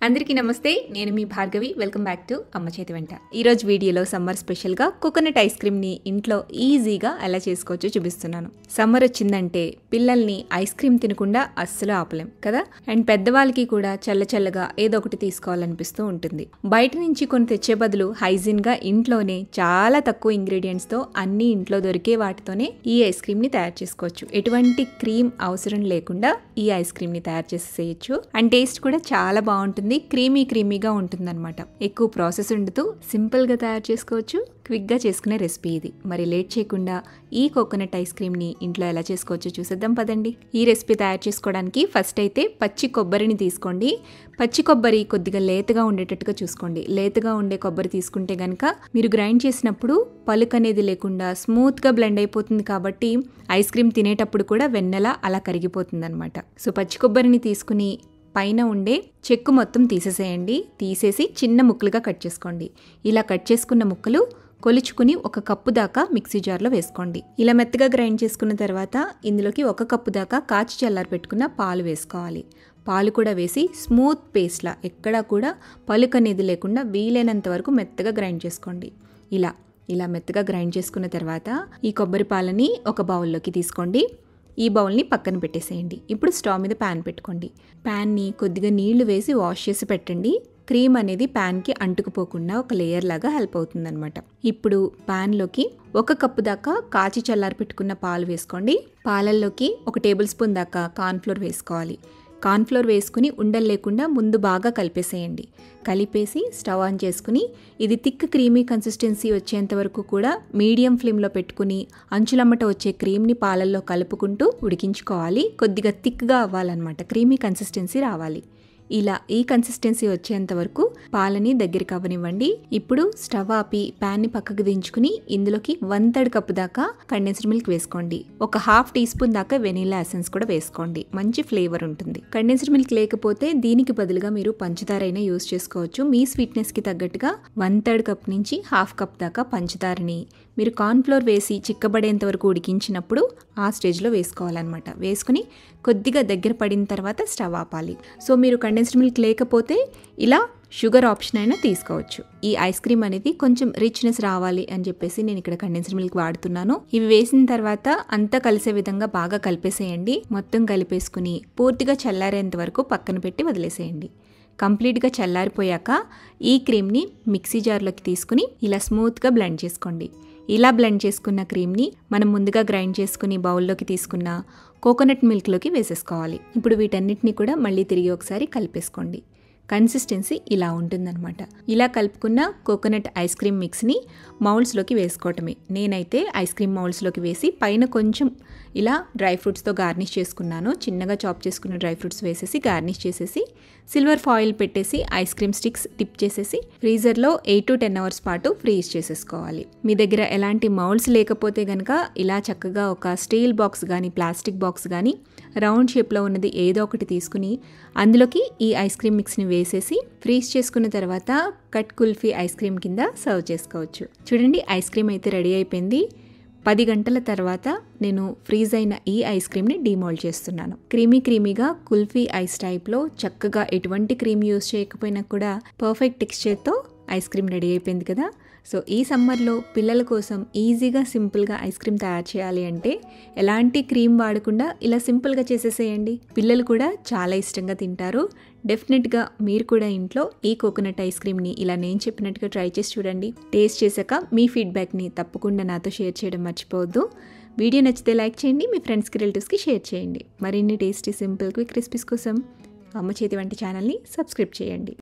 అందరికీ నమస్తే, నేను మీ భార్గవి. వెల్కమ్ బ్యాక్ టు అమ్మ చేతి వెంట. ఈరోజు వీడియోలో సమ్మర్ స్పెషల్గా కోకోనట్ ఐస్ క్రీమ్ని ఇంట్లో ఈజీగా ఎలా చేసుకోవచ్చో చూపిస్తున్నాను. సమ్మర్ వచ్చిందంటే పిల్లల్ని ఐస్ క్రీమ్ తినకుండా అస్సలు ఆపలేం కదా. అండ్ పెద్దవాళ్ళకి కూడా చల్లగా ఏదో ఒకటి తీసుకోవాలనిపిస్తూ ఉంటుంది. బయట నుంచి కొన్ని తెచ్చే బదులు హైజీన్గా ఇంట్లోనే చాలా తక్కువ ఇంగ్రీడియంట్స్తో అన్ని ఇంట్లో దొరికే వాటితోనే ఈ ఐస్ క్రీమ్ని తయారు చేసుకోవచ్చు. ఎటువంటి క్రీమ్ అవసరం లేకుండా ఈ ఐస్ క్రీమ్ని తయారు చేసేయచ్చు. అండ్ టేస్ట్ కూడా చాలా బాగుంటుంది. క్రీమీగా ఉంటుందన్నమాట. ఎక్కువ ప్రాసెస్ ఉండదు, సింపుల్గా తయారు చేసుకోవచ్చు. క్విక్గా చేసుకునే రెసిపీ ఇది. మరి లేట్ చేయకుండా ఈ కోకోనట్ ఐస్ క్రీమ్ని ఇంట్లో ఎలా చేసుకోవచ్చో చూసేద్దాం పదండి. ఈ రెసిపీ తయారు చేసుకోవడానికి ఫస్ట్ అయితే పచ్చి కొబ్బరిని తీసుకోండి. పచ్చి కొబ్బరి కొద్దిగా లేతగా ఉండేటట్టుగా చూసుకోండి. లేతగా ఉండే కొబ్బరి తీసుకుంటే గనక మీరు గ్రైండ్ చేసినప్పుడు పలుకు అనేది లేకుండా స్మూత్గా బ్లెండ్ అయిపోతుంది. కాబట్టి ఐస్ క్రీమ్ తినేటప్పుడు కూడా వెన్నెలా అలా కరిగిపోతుంది అనమాట. సో పచ్చి కొబ్బరిని తీసుకుని పైన ఉండే చెక్కు మొత్తం తీసేసేయండి. తీసేసి చిన్న ముక్కలుగా కట్ చేసుకోండి. ఇలా కట్ చేసుకున్న ముక్కలు కొలుచుకుని 1 కప్పు దాకా మిక్సీ జార్లో వేసుకోండి. ఇలా మెత్తగా గ్రైండ్ చేసుకున్న తర్వాత ఇందులోకి 1 కప్పు దాకా కాచి చల్లారి పెట్టుకున్న పాలు వేసుకోవాలి. పాలు కూడా వేసి స్మూత్ పేస్ట్లా ఎక్కడా కూడా పలుకు అనేది లేకుండా వీలైనంత వరకు మెత్తగా గ్రైండ్ చేసుకోండి. ఇలా మెత్తగా గ్రైండ్ చేసుకున్న తర్వాత ఈ కొబ్బరి పాలని ఒక బౌల్లోకి తీసుకోండి. ఈ బౌల్ని పక్కన పెట్టేసేయండి. ఇప్పుడు స్టవ్ మీద ప్యాన్ పెట్టుకోండి. ప్యాన్ని కొద్దిగా నీళ్లు వేసి వాష్ చేసి పెట్టండి. క్రీమ్ అనేది ప్యాన్కి అంటుకుపోకుండా ఒక లేయర్ లాగా హెల్ప్ అవుతుందన్నమాట. ఇప్పుడు ప్యాన్లోకి 1 కప్పు దాకా కాచి చల్లారి పెట్టుకున్న పాలు వేసుకోండి. పాలల్లోకి 1 టేబుల్ స్పూన్ దాకా కార్న్ఫ్లోర్ వేసుకోవాలి. కార్న్ఫ్లోర్ వేసుకుని ఉండలు లేకుండా ముందు బాగా కలిపేసేయండి. కలిపేసి స్టవ్ ఆన్ చేసుకుని ఇది థిక్ క్రీమీ కన్సిస్టెన్సీ వచ్చేంత వరకు కూడా మీడియం ఫ్లేమ్లో పెట్టుకుని అంచులమ్మట వచ్చే క్రీమ్ని పాలల్లో కలుపుకుంటూ ఉడికించుకోవాలి. కొద్దిగా థిక్గా అవ్వాలన్నమాట, క్రీమీ కన్సిస్టెన్సీ రావాలి. ఇలా ఈ కన్సిస్టెన్సీ వచ్చేంత వరకు పాలని దగ్గరికి అవ్వనివ్వండి. ఇప్పుడు స్టవ్ ఆపి ప్యాన్ని పక్కకు దించుకుని ఇందులోకి 1/3 కప్పు దాకా కండెన్స్డ్ మిల్క్ వేసుకోండి. 1/2 టీ స్పూన్ దాకా వెనిలా ఎసెన్స్ కూడా వేసుకోండి. మంచి ఫ్లేవర్ ఉంటుంది. కండెన్స్డ్ మిల్క్ లేకపోతే దీనికి బదులుగా మీరు పంచదార అయినా యూజ్ చేసుకోవచ్చు. మీ స్వీట్నెస్కి తగ్గట్టుగా 1/3 కప్ నుంచి 1/2 కప్ దాకా పంచదారని మీరు కార్న్ఫ్లోర్ వేసి చిక్కబడేంత వరకు ఉడికించినప్పుడు ఆ స్టేజ్లో వేసుకోవాలన్నమాట. వేసుకుని కొద్దిగా దగ్గర పడిన తర్వాత స్టవ్ ఆపాలి. సో మీరు కండెన్స్డ్ మిల్క్ లేకపోతే ఇలా షుగర్ ఆప్షన్ అయినా తీసుకోవచ్చు. ఈ ఐస్ క్రీమ్ అనేది కొంచెం రిచ్నెస్ రావాలి అని చెప్పేసి నేను ఇక్కడ కండెన్స్డ్ మిల్క్ వాడుతున్నాను. ఇవి వేసిన తర్వాత అంతా కలిసే విధంగా బాగా కలిపేసేయండి. మొత్తం కలిపేసుకుని పూర్తిగా చల్లారేంత వరకు పక్కన పెట్టి వదిలేసేయండి. కంప్లీట్గా చల్లారిపోయాక ఈ క్రీమ్ని మిక్సీ జార్లోకి తీసుకుని ఇలా స్మూత్గా బ్లెండ్ చేసుకోండి. ఇలా బ్లెండ్ చేసుకున్న క్రీమ్ని మనం ముందుగా గ్రైండ్ చేసుకుని బౌల్లోకి తీసుకున్న కోకోనట్ మిల్క్లోకి వేసేసుకోవాలి. ఇప్పుడు వీటన్నిటిని కూడా మళ్ళీ తిరిగి ఒకసారి కలిపేసుకోండి. కన్సిస్టెన్సీ ఇలా ఉంటుందన్నమాట. ఇలా కలుపుకున్న కోకోనట్ ఐస్ క్రీమ్ మిక్స్ని మౌల్డ్స్లోకి వేసుకోవటమే. నేనైతే ఐస్ క్రీమ్ మౌల్డ్స్లోకి వేసి పైన కొంచెం ఇలా డ్రై ఫ్రూట్స్తో గార్నిష్ చేసుకున్నాను. చిన్నగా చాప్ చేసుకున్న డ్రై ఫ్రూట్స్ వేసేసి గార్నిష్ చేసేసి సిల్వర్ ఫాయిల్ పెట్టేసి ఐస్ క్రీమ్ స్టిక్స్ డిప్ చేసేసి ఫ్రీజర్లో 8 to 10 అవర్స్ పాటు ఫ్రీజ్ చేసేసుకోవాలి. మీ దగ్గర ఎలాంటి మౌల్డ్స్ లేకపోతే కనుక ఇలా చక్కగా ఒక స్టీల్ బాక్స్ కానీ ప్లాస్టిక్ బాక్స్ కానీ రౌండ్ షేప్లో ఉన్నది ఏదో ఒకటి తీసుకుని అందులోకి ఈ ఐస్ క్రీమ్ మిక్స్ని వేసేసి ఫ్రీజ్ చేసుకున్న తర్వాత కట్ కుల్ఫీ ఐస్ క్రీమ్ కింద సర్వ్ చేసుకోవచ్చు. చూడండి, ఐస్ క్రీమ్ అయితే రెడీ అయిపోయింది. 10 గంటల తర్వాత నేను ఫ్రీజ్ అయిన ఈ ఐస్ క్రీమ్ని డీమోల్డ్ చేస్తున్నాను. క్రీమీగా కుల్ఫీ ఐస్ టైప్లో చక్కగా ఎటువంటి క్రీమ్ యూజ్ చేయకపోయినా కూడా పర్ఫెక్ట్ టెక్స్చర్తో ఐస్ క్రీమ్ రెడీ అయిపోయింది కదా. సో ఈ సమ్మర్లో పిల్లల కోసం ఈజీగా సింపుల్గా ఐస్ క్రీమ్ తయారు చేయాలి అంటే ఎలాంటి క్రీమ్ వాడకుండా ఇలా సింపుల్గా చేసేసేయండి. పిల్లలు కూడా చాలా ఇష్టంగా తింటారు. డెఫినెట్గా మీరు కూడా ఇంట్లో ఈ కోకోనట్ ఐస్ క్రీమ్ని ఇలా నేను చెప్పినట్టుగా ట్రై చేసి చూడండి. టేస్ట్ చేశాక మీ ఫీడ్బ్యాక్ని తప్పకుండా నాతో షేర్ చేయడం మర్చిపోవద్దు. వీడియో నచ్చితే లైక్ చేయండి, మీ ఫ్రెండ్స్కి రిలేటివ్స్కి షేర్ చేయండి. మరిన్ని టేస్టీ సింపుల్ క్విక్ రెసిపీస్ కోసం అమ్మ చేతి వంట ఛానల్ని సబ్స్క్రైబ్ చేయండి.